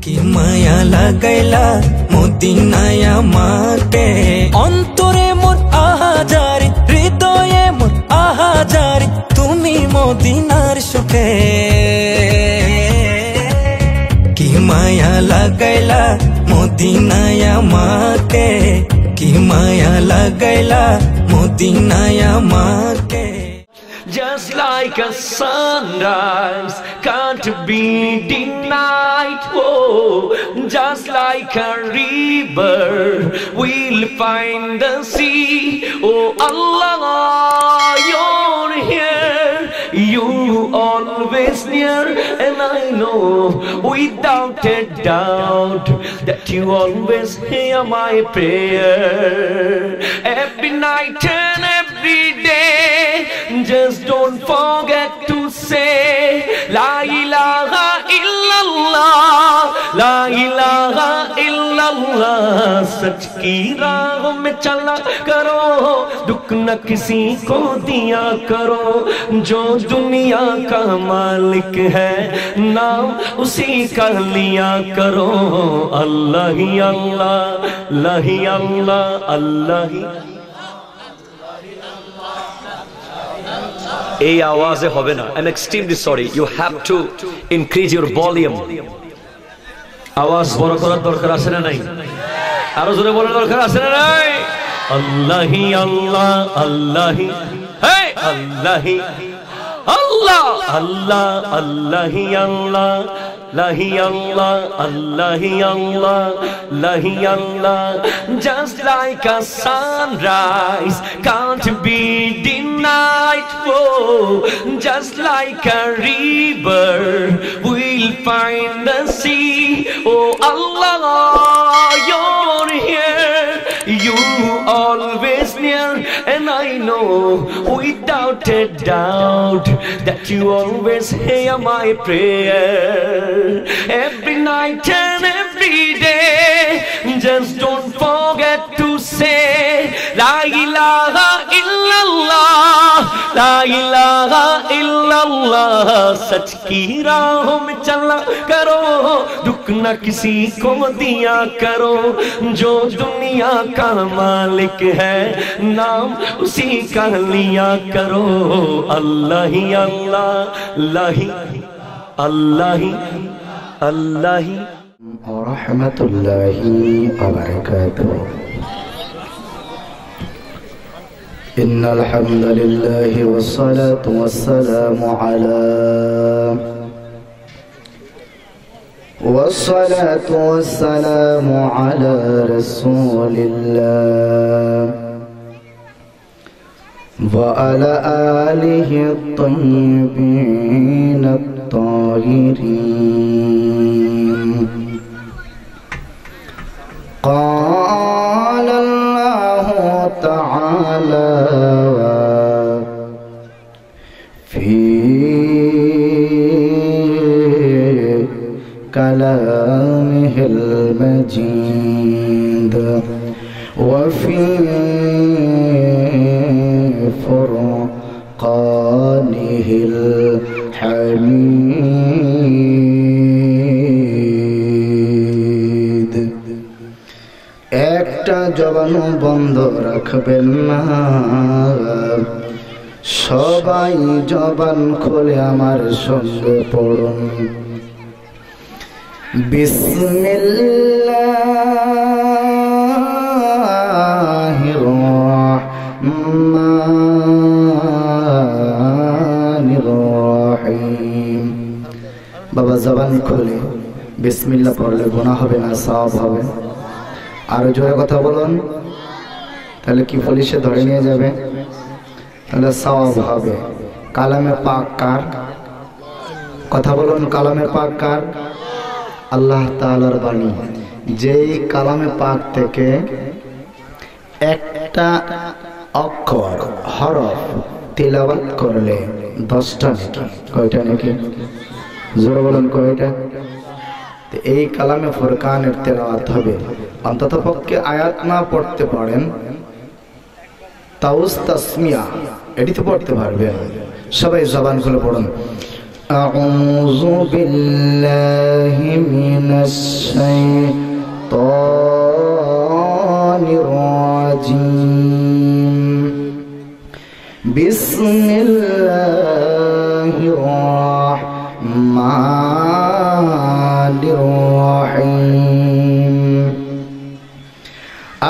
কি মায়া লাগাইলা মদিনায় আমাকে অন্তরে মোর আহাজারি হৃদয়ে মোর আহাজারি তুমি মদিনার সুখে কি মায়া লাগাইলা মদিনায় আমাকে কি মায়া লাগাইলা মদিনায় আমাকে Just like a sunrise can't be denied, oh, just like a river we'll find the sea. Oh Allah, you're here, you always near, and I know without a doubt that you always hear my prayer every night and every day. Just don't forget to say La ilaha illallah, La ilaha illallah. सच की राह में चला करो, दुख न किसी को दिया करो, जो दुनिया का मालिक है नाम उसी का लिया करो। अल्लाह ही अल्लाह, अल्लाह ही अल्लाह, अल्लाह ही। এই আওয়াজে হবে না। I'm extremely sorry. You have to increase your volume. আওয়াজ বড় করার দরকার আছে না নাই? আরো জোরে বলার দরকার আছে না নাই? আল্লাহি আল্লাহ, আল্লাহি, হে আল্লাহি আল্লাহ, আল্লাহ আল্লাহি আল্লাহ, লাহি আল্লাহ, আল্লাহি আল্লাহ, লাহি আল্লাহ। Just like a sunrise can't be denied, oh, just like a river we'll find the sea. Oh Allah, you're here, you always near, and I know without a doubt that you always hear my prayer every night and every day. Just don't forget to say La ilaha illallah, La ilaha illallah. सच की राहों में चला करो, दुख न किसी को दिया करो, जो दुनिया का मालिक है नाम उसी का लिया करो। अल्लाह ही अल्लाह, अल्लाह ही अल्लाह ही अल्लाह ही। रहमतुल्लाहि व बरकातुहू। इन्नल हम्दुलिल्लाहि वस्सलातु वस्सलामु अला रसूलिल्लाह व अला आलिहि अत्तय्यिबीन अत्ताहिरीन। قال الله تعالى في كلامه المجيد وفي فرقانه الحميد। একটা জবান বন্ধ রাখবেন না, সবাই জবান খুলে আমার সঙ্গে পড়ুন। বিসমিল্লাহির রহমানির রহিম। বাবা জবান খুলে বিসমিল্লাহ পড়লে গুনাহ হবে না, সওয়াব হবে। আরো জোরে কথা বলুন, তাহলে কি পুলিশে ধরে নিয়ে যাবে? তাহলে সওয়াব হবে। কালামে পাক কার? কথা বলুন, কালামে পাক কার? আল্লাহ তাআলার বাণী। যেই কালামে পাক থেকে একটা অক্ষর হরফ তিলাওয়াত করলে 10টা নেকি। কয়টা নেকি? জোরে বলুন, কয়টা? এই কালামে ফুরকানের তেলাওয়াত হবে। অন্ততপক্ষে আয়াত না পড়তে পারেন, তাউস তাসমিয়া এটি তো পড়তে পারবেন। সবাই জবান খুলে পড়ুন। أعوذ بالله من الشيطان الرجيم بسم الله الرحمن الرحيم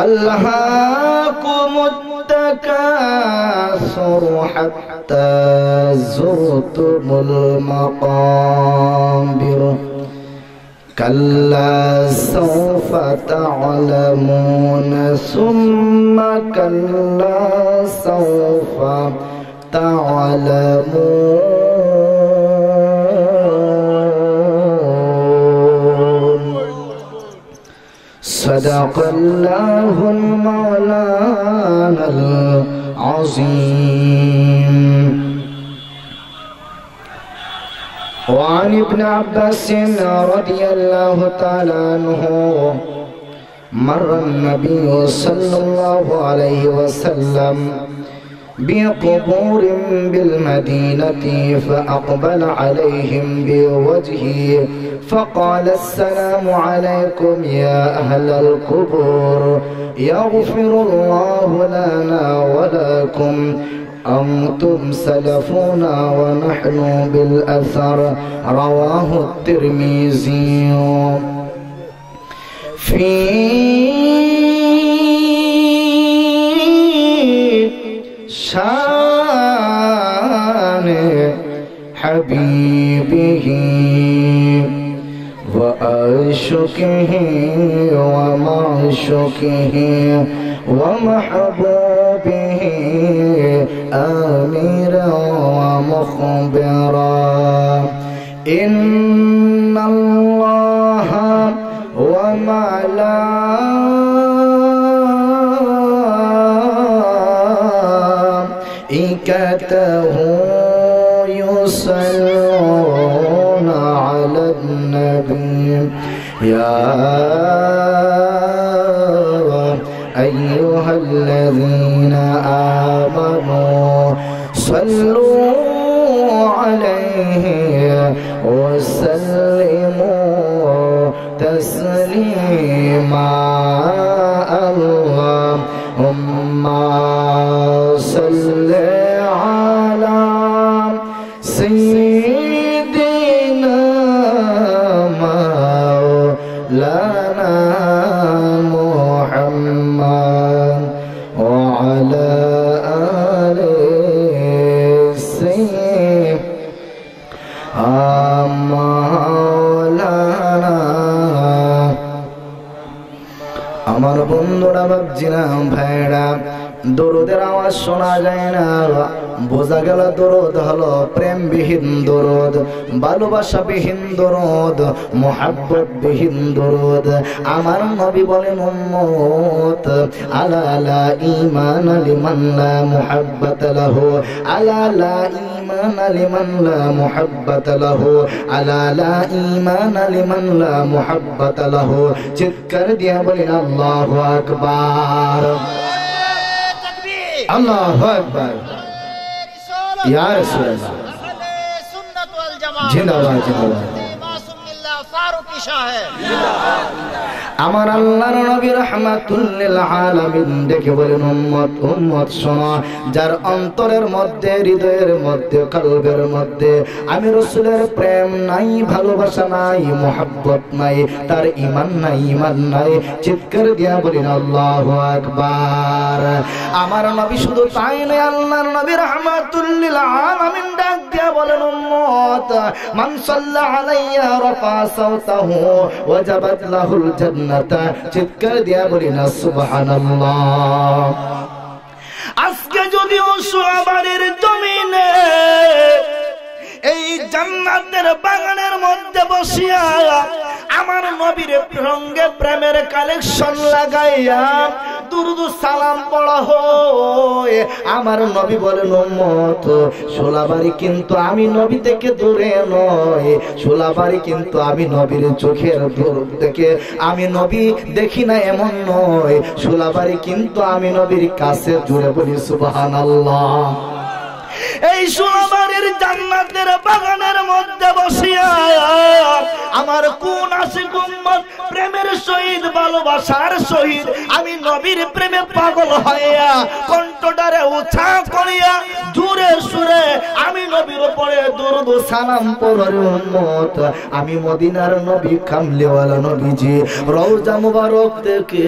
ألهاكم التكاثر حتى زرتم المقابر كلا سوف تعلمون ثم كلا سوف تعلمون صدق الله المولانا العظيم. وعن ابن عباس رضي الله تعالى عنه مر النبي صلى الله عليه وسلم بقبور بالمدينة فأقبل عليهم بوجهه فقال السلام عليكم يا أهل القبور يغفر الله لنا ولكم أنتم سلفنا ونحن بالأثر. رواه الترمذي. في شان حبيبه وعشقه ومعشوقه ومحبوبه آمرا ومخبرا إن الله وملائكته يصلون على النبي يا أيها الذين آمنوا صلوا عليه وسلموا تسليما. اللهم صل على سيدنا مولانا محمد وعلى آله مولانا. আমার বন্ধুরা ভাবছিনা ভাইরা দরুদের আওয়াজ শোনা যায় না, বোঝা গেল দরুদ হলো প্রেমবিহীন দরুদ, ভালোবাসাবিহীন দরুদ, মোহাব্বত বিহীন দরুদ। আমার নবী বলেন উম্মত আলা লা ঈমান লিমান লা মুহাব্বাত লাহু, আলা লা ঈমান লিমান লা মুহাব্বাত লাহু, আলা লা ঈমান লিমান লা মুহাব্বাত লাহু। চিৎকার দিয়া বলেন আল্লাহু আকবার, আল্লাহু আকবার। ইয়া রাসূলুল্লাহ জিন্দাবাদ জিন্দাবাদ। আমার আল্লাহর নবী রাহমাতুল লিল আলামিন দেখে বলেন উম্মত উম্মত শোনো, যার অন্তরের মধ্যে হৃদয়ের মধ্যে কলবের মধ্যে আমি রাসূলের প্রেম নাই, ভালোবাসা নাই, মুহাব্বত নাই, তার ঈমান নাই, ঈমান নাই। চিৎকার দিয়া বলেন আল্লাহু আকবার। আমার নবী শুধু তাই নয়, আল্লাহর নবী রাহমাতুল লিল আলামিন ডাক দিয়া বলেন উম্মত মান সাল্লা আলাইয়া রাফা সাওতাহু ওয়াজাবাত লাহুল জান্নাত। চিৎকার দিয়া বলি না সুবহানাল্লাহ। আজকে যদি ওসবারের জমিনে এই জান্নাতের বাগানের মধ্যে বসিয়া আমার নবীর সঙ্গে প্রেমের কালেকশন লাগাইয়া দুরুদ সালাম পড়া হয়, আমার নবী বলেন উম্মত সোলাবাড়ি কিন্তু আমি নবী থেকে দূরে নয়, সোলাবাড়ি কিন্তু আমি নবীর চোখের দূর থেকে আমি নবী দেখি না এমন নয়, সোলাবাড়ি কিন্তু আমি নবীর কাছে জুড়ে বলি সুবহানাল্লাহ। এই সোনাবাড়ির জান্নাতের বাগানের মধ্যে বসিয়া আমার কোন আশিক উম্মত প্রেমের সহিত ভালোবাসার সহিত আমি নবীর প্রেমে পাগল হইয়া কণ্ঠটারে উঁচা করিয়া জোরে সুরে আমি নবীর উপরে দরুদ সালাম পড়ার উম্মত আমি মদিনার নবী কামলিওয়ালা নবীজি রওজা মুবারক থেকে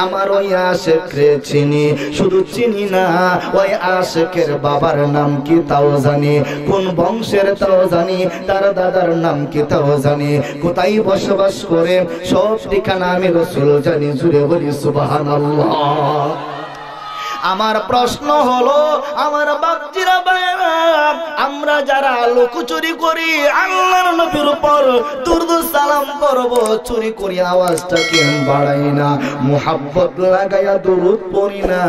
আমার ওই আশিককে চিনি, শুধু চিনি না ওই আশিকের বাবার নাম কি তাও জানি, কোন বংশের তাও জানি, তার দাদার নাম কি তাও জানি, কোথায় বসবাস করে সব ঠিকানা আমি রাসূল জানি। জুড়ে বলি সুবহানাল্লাহ। আমার প্রশ্ন হলো আমার বাপজিরা ভাইরা, আমরা যারা লুকোচুরি করি আল্লাহর নবীর উপর দুরূদ সালাম করব, চুরি করি আওয়াজটাকে বাড়াই না, মুহাব্বত লাগায়া দুরূদ পড়ি না।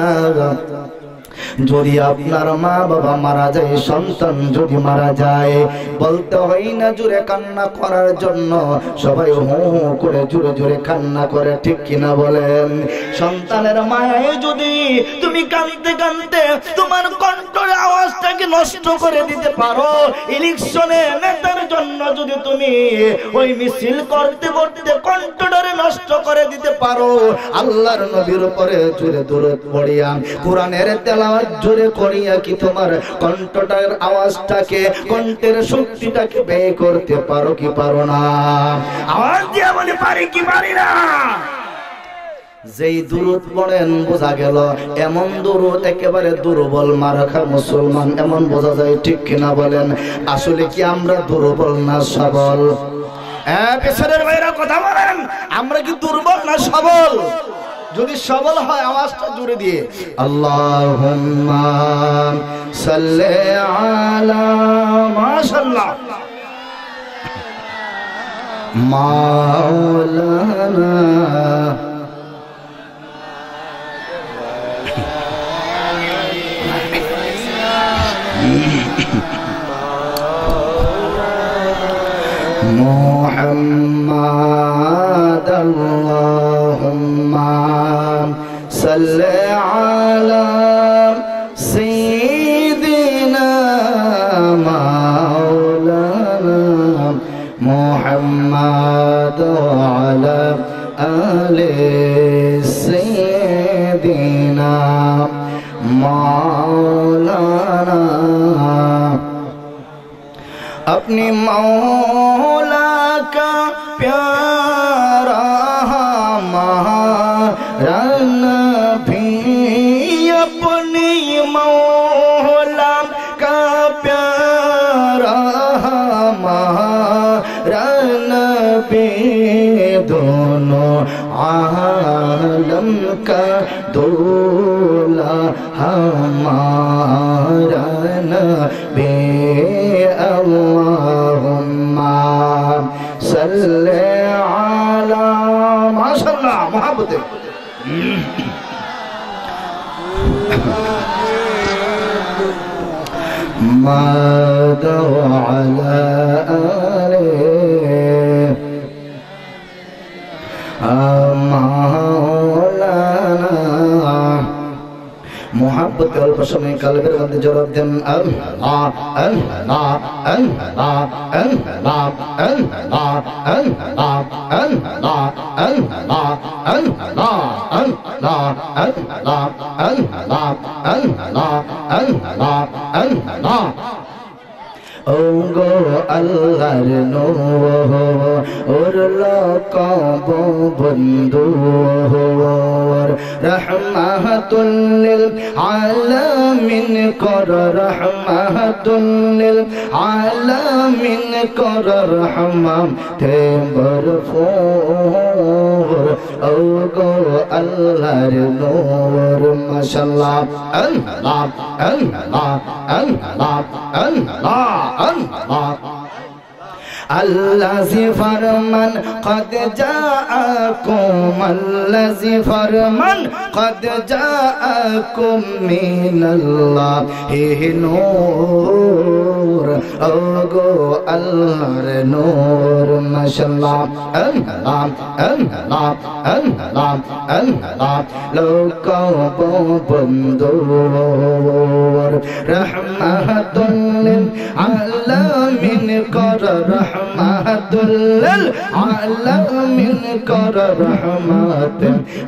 যদি আপনার মা বাবা মারা যায়, সন্তান যদি মারা যায়, বলতে হয় না জোরে কান্না করার জন্য, সবাই হু হু করে জোরে জোরে কান্না করে, ঠিক কিনা বলেন? সন্তানের মায়ায় যদি তুমি কাঁদতে কাঁদতে তোমার কণ্ঠের আওয়াজটাকে নষ্ট করে দিতে পারো, ইলেকশনে নেতার জন্য যদি তুমি ওই মিছিল করতে করতে কণ্ঠটারে নষ্ট করে দিতে পারো, আল্লাহর নবীর উপরে জোরে দরুদ পড়িয়া কোরআনের তেলাওয়াত জোরে করিয়া কি তোমার কণ্ঠটার আওয়াজটাকে, কণ্ঠের শক্তিটাকে ব্যয় করতে পারো কি পারো না? আওয়াজ দিয়া বলি পারি কি পারি না? যেই দুরূদ পড়েন বোঝা গেল এমন দুরূদ একেবারে দুর্বল মারাখা মুসলমান, এমন বোঝা যায়, ঠিক কিনা বলেন? আসলে কি আমরা দুর্বল না সবল? পেছনের ভাইরা কথা বলেন, আমরা কি দুর্বল না সবল? যদি সবল হয় আওয়াজটা জোরে দিয়ে আল্লাহুম্মা সাল্লি আলা, মাশাআল্লাহ, মাওলানা মুহাম্মাদ, আল্লাহুম্মা সাল্লি আলা সাইয়্যিদিনা মাওলানা মুহাম্মাদ ওয়া আলা আলি সাইয়্যিদিনা মাওলানা। अपनी मौला का प्यारा हमारा नबी, अपनी मौला का प्यारा हमारा नबी, दोनों आलम का दूल्हा हमारा नबी, अल्लाहुम्मा सल्ले अला, माशाअल्लाह, मोहब्बत मादा अला आले माওলানা। मोहब्बत अल्प समय कल्बेर मध्य जवाब दें अल्लाह अल्लाह अल्लाह अल्लाह अल्लाह अल्लाह अल्लाह अल्लाह अल्लाह अल्लाह अल्लाह अल्लाह अल्लाह अल्लाह अल्लाह। ओ गो अल्लाहर नूर और लोकाब बंदू रहमतुल लिल आलमीन कर, रहमतुल लिल आलमीन कर, रहमते भरपूर। ओ गो अल्लाहर नूर, माशाअल्लाह, अल्लाह अल्लाह अल्लाह अल्लाह अल्लाह। अल्लाज़ी फरमान क़द जाअकुम, अल्लाज़ी फरमान قد جاءكم من الله نور أوغو الله نور ما شاء الله الله الله الله الله لو بندور رحمة للعالمين قر رحمة للعالمين قر رحمة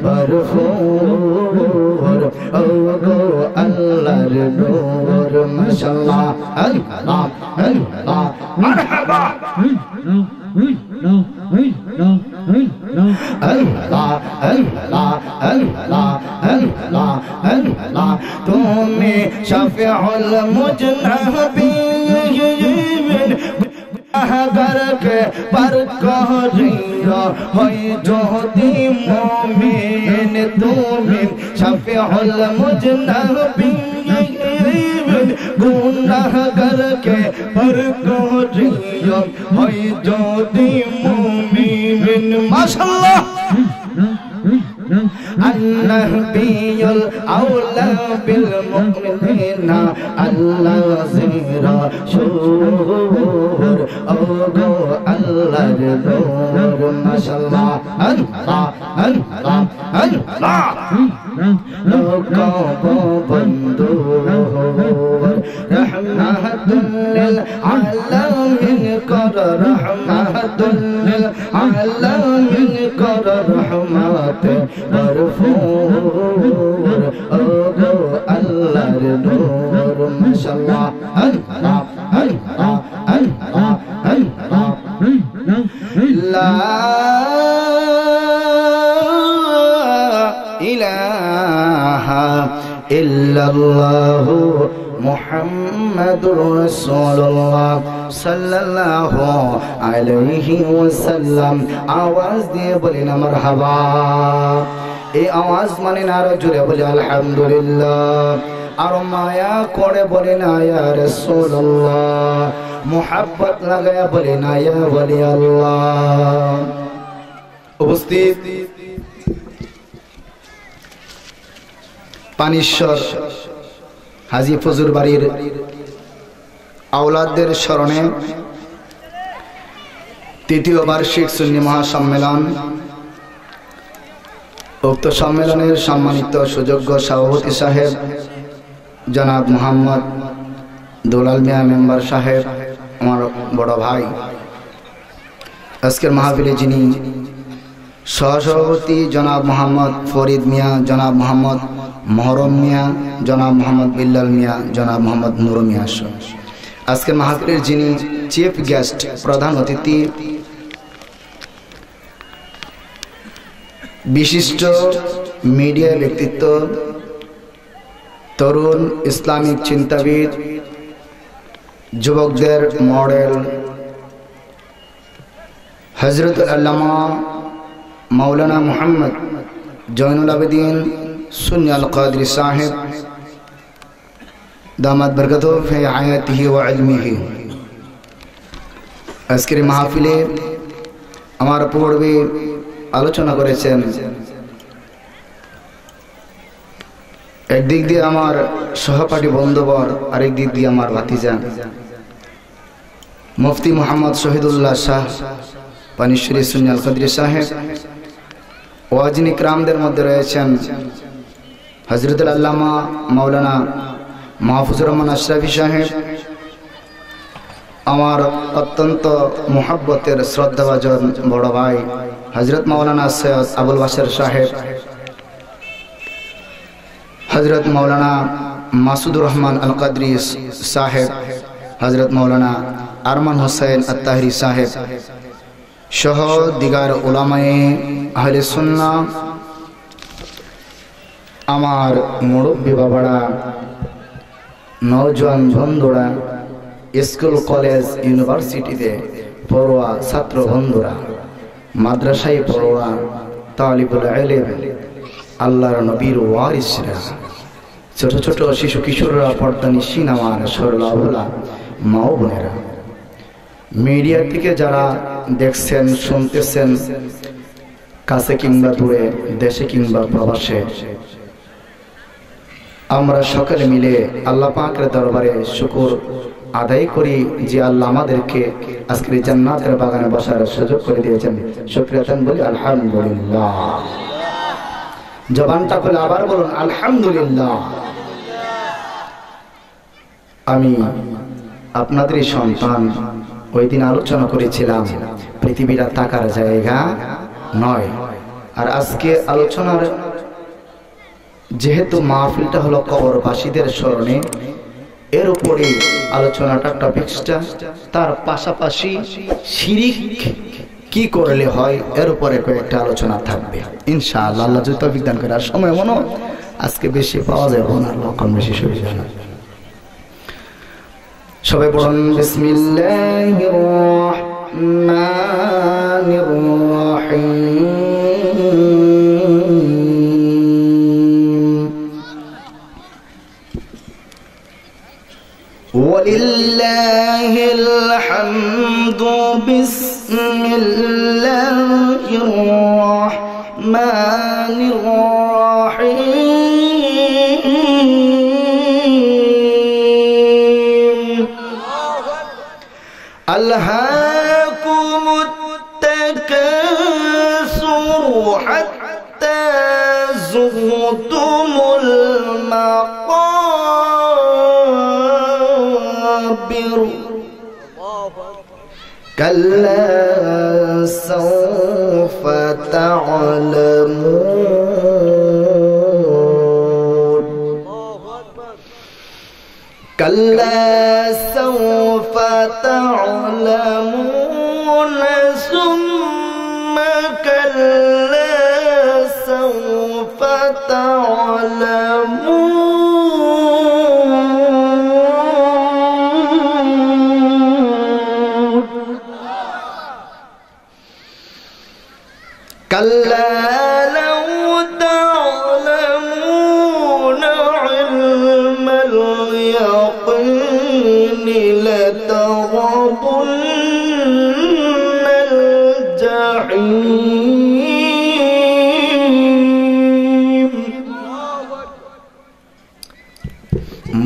مرفوع أوغو الله نور ما شاء الله الله الله مرحبا Allah Allah Allah Allah Allah tumi shafi'ul mujnabin agar ke par kahriya hoy jodi mu'min tumi shafi'ul mujnabin গুনাহগার কে পর করিয়া হয় যদি মুমিন মাশাআল্লাহ النبي الأولى بالمؤمنين الذي رسول أوغو الله نور ما شاء الله الله الله الله لوكو بندور رحمة للعالمين قر رحمة للعالمين قر رحمة مرفوع أوغو الله نور ما شاء الله الله الله الله الله لا إله إلا الله محمد رسول الله صلى الله عليه وسلم आवाज दिए बोले ना मरहबा এই আওয়াজ মানে না আর জোরে বলে আলহামদুলিল্লাহ আর মায়া করে বলে না ইয়া রাসূলুল্লাহ মোহাব্বত লাগায়া বলে না ইয়া ওলি আল্লাহ উপস্থিত পানিশ্বর হাজী ফজুর বাড়ির আওলাদদের স্মরণে তৃতীয় বার্ষিক সুন্নি মহাসম্মেলন উক্ত সম্মেলনের সম্মানিত সুযোগ্য সভাপতি সাহেব জনাব মোহাম্মদ দুলাল মিয়া মেম্বার সাহেব আমার বড় ভাই আজকের মাহফিলে যিনি সহসভাপতি জনাব মোহাম্মদ ফরিদ মিয়া জনাব মোহাম্মদ মহরম মিয়া জনাব মোহাম্মদ বিল্লাল মিয়া জনাব মোহাম্মদ নুর মিয়া আজকের মাহফিলের যিনি চিফ গেস্ট প্রধান অতিথি বিশিষ্ট মিডিয়া ব্যক্তিত্ব তরুণ ইসলামিক চিন্তাবিদ যুবকদের মডেল হযরত আল্লামা মাওলানা মুহাম্মদ জয়নুল আবেদিন সুন্নি আল কাদরি সাহেব দামাত বরকতুহু ফি হায়াতিহি ওয়া ইলমিহি আজকের মাহফিলে আমার পূর্বে আলোচনা করেছেন একদিক দিয়ে আমার সহপাঠী বন্ধুবর আরেক দিক দিয়ে আমার ভাতিজা মুফতি মোহাম্মদ শহীদুল্লাহ শাহ পানিশ্বরী সুন্নি আল কাদরি সাহেব ওয়াজিন ইকরামদের মধ্যে রয়েছেন হযরত আল্লামা মাওলানা মাহফুজুর রহমান আশরাফি সাহেব আমার অত্যন্ত মুহাব্বতের শ্রদ্ধাভাজন বড় ভাই হযরত মাওলানা সৈয়দ আবুল বাশর সাহেব হযরত মাওলানা মাসুদুর রহমান আল কাদরি সাহেব হযরত মাওলানা আরমান হোসেন আত্তাহরি সাহেব সহ দিগার উলামায়ে আহলে সুন্নাহ আমার মুরব্বী বাবারা নওজোয়ান বন্ধুরা স্কুল কলেজ ইউনিভার্সিটিতে পড়ুয়া ছাত্র বন্ধুরা মাদ্রাসায় পড়ুয়া তালিবুল ইলম আল্লাহর নবীর ওয়ারিসরা ছোট ছোট শিশু কিশোররা পর্দানিশীন আমার সরলা ভোলা মা ও বোনেরা মিডিয়া থেকে যারা দেখছেন শুনতেছেন কাছে কিংবা দূরে দেশে কিংবা প্রবাসে আমরা সকলে মিলে আল্লাহ পাকের দরবারে শুকর আদায় করি যে আল্লাহ আমাদেরকে আজকের জান্নাতের বাগানে বসার সুযোগ করে দিয়েছেন। শুকরিয়া দেন, বলি আলহামদুলিল্লাহ। জবানটা খুলে আবার বলুন আলহামদুলিল্লাহ। আমি আপনাদেরই সন্তান। ওই দিন আলোচনা করেছিলাম পৃথিবীটা থাকার জায়গা নয়। আর আজকে আলোচনার যেহেতু মাহফিলটা হলো কবরবাসীদের স্মরণে, এর উপরে আলোচনাটা টপিকসটা, তার পাশাপাশি শিরিক কি করলে হয় এর উপরে কয়েকটা আলোচনা থাকবে ইনশাআল্লাহ। আল্লাহ যদি তৌফিক দান করে। আর সময় মনে আজকে বেশি পাওয়া যাবে না, কম বেশি সুবিধা না। সবাই পড়ুন বিসমিল্লাহির রহমানির রহিম। ওয়ালিল্লাহিল হামদু বিসমিল্লাহির রহমানির রহিম। আলহাকুমুত তাকাসুর হাত্তা যুরতুমুল মাকাবির কাল্লা সাওফা তা'লামুন কাল্লা সাওফা তা'লামুন সুম্মা কাল্লা সাওফা তা'লামুন كلا لو تعلمون علم اليقين لترون الجحيم।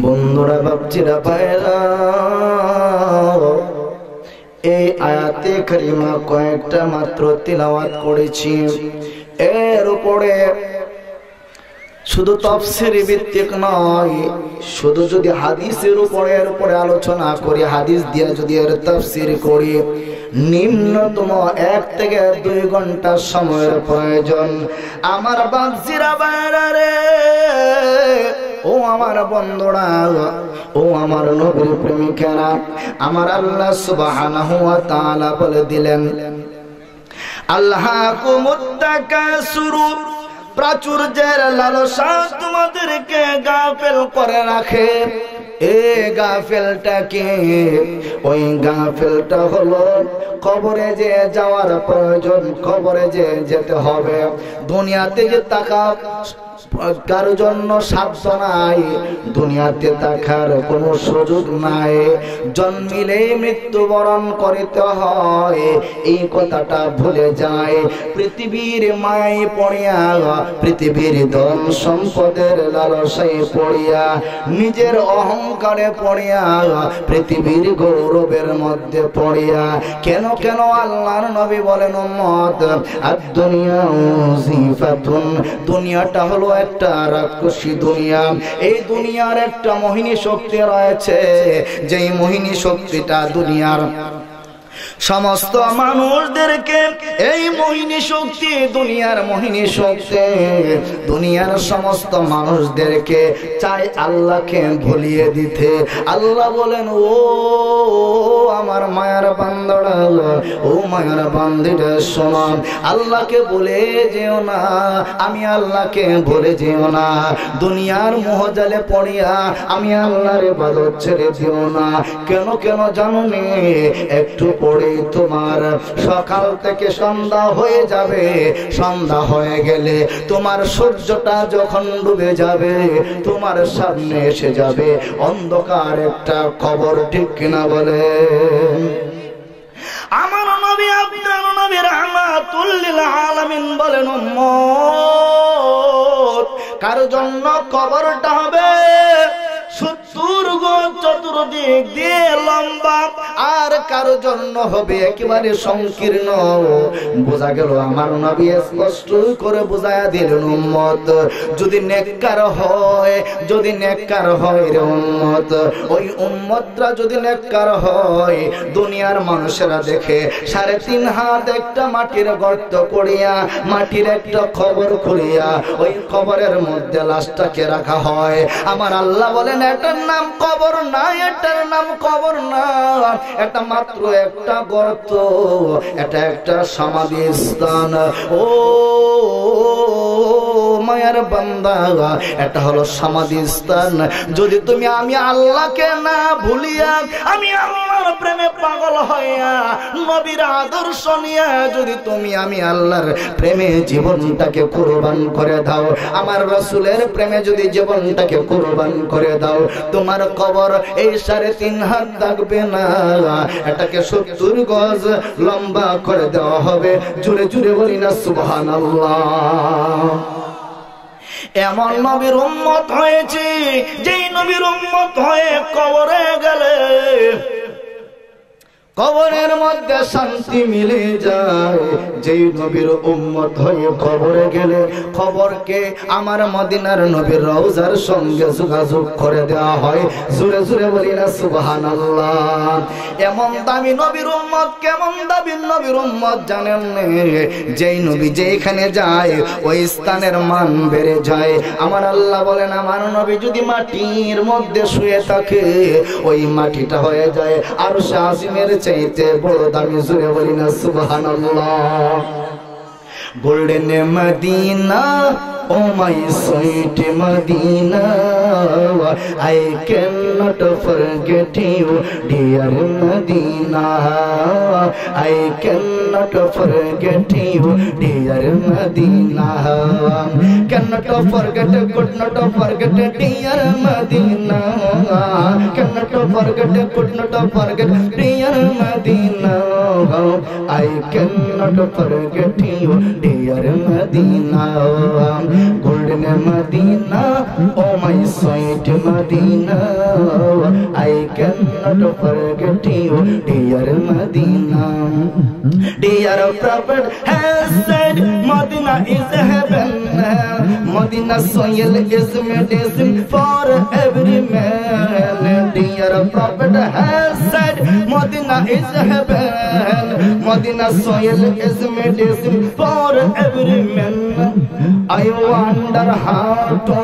বন্ধুরা, বাপজিরা, ভাইরা, এই আয়াতে কারিমা কয়েকটা মাত্র তিলাওয়াত করেছি। এর উপরে শুধু তাফসীরি ভিত্তিক নয়, শুধু যদি হাদিসের উপরে আলোচনা করি, হাদিস দিয়ে যদি এর তাফসীর করি, নিম্নতম 1 থেকে 2 ঘন্টা সময়ের প্রয়োজন। আমার বাপজিরা, ভাইরা রে, ও আমার বন্ধুরা, ও আমার নবীর প্রেমিকেরা, আমার আল্লাহ সুবহানাহু ওয়া তাআলা বলে দিলেন, আল্লাহকুমুত তাকাসুর, প্রাচুর্যের লালসা তোমাদেরকে গাফেল করে রাখে। এ গাফেলটাকে, ওই গাফেলটা হলো কবরে যে যাওয়ার প্রয়োজন, কবরে যে যেতে হবে। দুনিয়াতে যে টাকা কারো জন্য সাধ্য নাই, দুনিয়াতে থাকার কোনো সুযোগ নাই, জন্মিলে মৃত্যুবরণ করিতে হয়, এই কথাটা ভুলে যায়। পৃথিবীর মায়ায় পড়িয়া, পৃথিবীর ধন সম্পদের লালসায় পড়িয়া, নিজের অহংকারে পড়িয়া, পৃথিবীর গৌরবের মধ্যে পড়িয়া, কেন আল্লাহর নবী বলেন, উম্মত আদ-দুনিয়া জিফাতুন, দুনিয়াটা হলো একটা রাক্ষসী দুনিয়া। এই দুনিয়ার একটা মোহিনী শক্তি রয়েছে, যেই মোহিনী শক্তিটা দুনিয়ার সমস্ত মানুষদেরকে, এই মোহিনী শক্তি, দুনিয়ার মোহিনী শক্তি দুনিয়ার সমস্ত মানুষদেরকে চাই আল্লাহকে ভুলিয়ে দিতে। আল্লাহ বলেন, ও আমার মায়ার বান্দারা, ও মায়ার বান্দিরা, শোনো, আল্লাহকে ভুলে যেও না, আমি আল্লাহকে ভুলে যেও না। দুনিয়ার মোহজালে পড়িয়া আমি আল্লাহর ইবাদত ছেড়ে দিও না। কেন জানো নে, একটু পড়ে তোমার সকাল থেকে সন্ধ্যা হয়ে যাবে, সন্ধ্যা হয়ে গেলে তোমার সূর্যটা যখন ডুবে যাবে, তোমার সামনে এসে যাবে অন্ধকার একটা কবর, ঠিক কিনা বলে? আমার নবী, আপনার নবী রাহমাতুল লিল আলামিন বলেন, উম্মত কার জন্য কবরটা হবে? দিক দিয়ে লম্বা, আর কারো জন্য হবে একেবারে সংকীর্ণ। বোঝা গেল আমার নবী স্পষ্ট করে বুঝায়া দিলেন, উম্মত যদি নেককার হয়, যদি নেককার হয় রে উম্মত, ওই উম্মতরা যদি নেককার হয়, দুনিয়ার মানুষেরা দেখে 3.5 হাত একটা মাটির গর্ত করিয়া, মাটির একটা কবর খুঁড়িয়া, ওই কবরের মধ্যে লাশটাকে রাখা হয়। আমার আল্লাহ বলেন এটার নাম কবর না, এটার নাম কবর না, এটা মাত্র একটা গর্ত, এটা একটা সমাধি স্থান। ও মায়ার বান্দা, এটা হলো সমাধি স্থান। যদি তুমি আমি আল্লাহকে না ভুলিয়া, আমি আল্লাহর প্রেমে পাগল হইয়া, নবীর আদর্শ নিয়া যদি তুমি আমি আল্লাহর প্রেমে জীবনটাকে কুরবান করে দাও, আমার রাসূলের প্রেমে যদি জীবনটাকে কুরবান করে দাও, তোমার কবর এই 3.5 হাত থাকবে না, এটাকে 70 গজ লম্বা করে দেওয়া হবে। জোরে জোরে বলি না সুবহানাল্লাহ। এমন নবীর উম্মত হয়েছে, যেই নবীর উম্মত হয়ে কবরে গেলে কবরের মধ্যে শান্তি মিলে যায়। যেই নবীর উম্মত হয়ে কবরে গেলে কবরকে আমার মদিনার নবীর রওজার সঙ্গে যোগাযোগ করে দেওয়া হয়। জোরে জোরে বলি না সুবহানাল্লাহ। এমন দামি নবীর উম্মত, কেমন দামি নবীর উম্মত জানেন? যেই নবী যেখানে যায় ওই স্থানের মান বেড়ে যায়। আমার আল্লাহ বলেন আমার নবী যদি মাটির মধ্যে শুয়ে থাকে, ওই মাটিটা হয়ে যায় আরশে আজিমের চাইতে বড় দামি। জোরে বলি না সুবহানাল্লাহ। Golden Medina, oh my sweet Medina, I cannot forget you, dear Medina, I cannot forget you, dear Medina, cannot forget, could not forget, dear Medina, cannot forget, could not forget, dear Medina, I cannot forget you, dear Medina, golden Medina, oh my sweet Medina, I cannot forget you, dear Medina. Dear Prophet has said, Medina is heaven, Medina soil is medicine for every man. Dear Prophet has said, Medina is heaven, Medina soil is medicine for every man. I wonder how to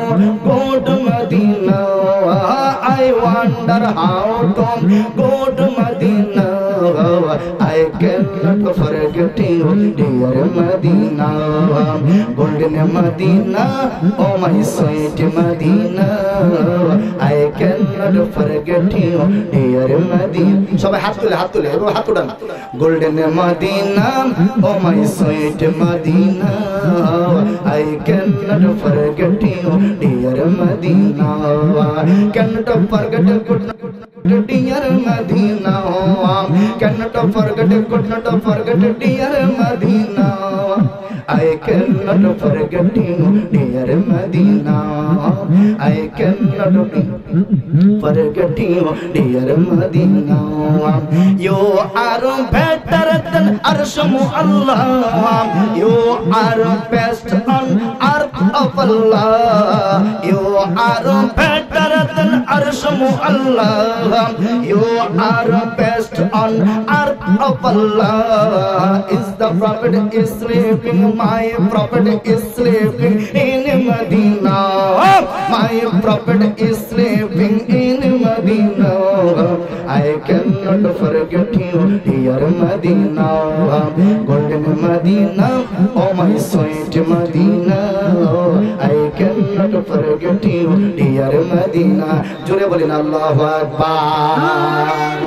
go to Medina, I wonder how to go to Medina, I cannot forget you, dear Medina, golden Medina, oh my sweet Medina, I cannot forget you, dear Medina. সবাই হাত তুলে, হাত তুলে, এবার হাত উঠান। golden Medina, oh my sweet Medina, I cannot forget you, dear Medina, cannot forget, could not, dear Medina, cannot forget, could not forget, dear Medina, I cannot forget you, dear Medina, I cannot forget you, dear Medina. You are better than Arshmu Allah, you are best on earth of Allah, you are better than Arshmu Allah, you are best on earth of Allah. Is the Prophet is sleeping, my Prophet is sleeping in Medina, my Prophet is sleeping in Medina, I cannot forget you, dear Medina, golden Medina, oh my sweet Medina, I cannot forget you, dear Medina. জোরে বলেন আল্লাহু আকবার।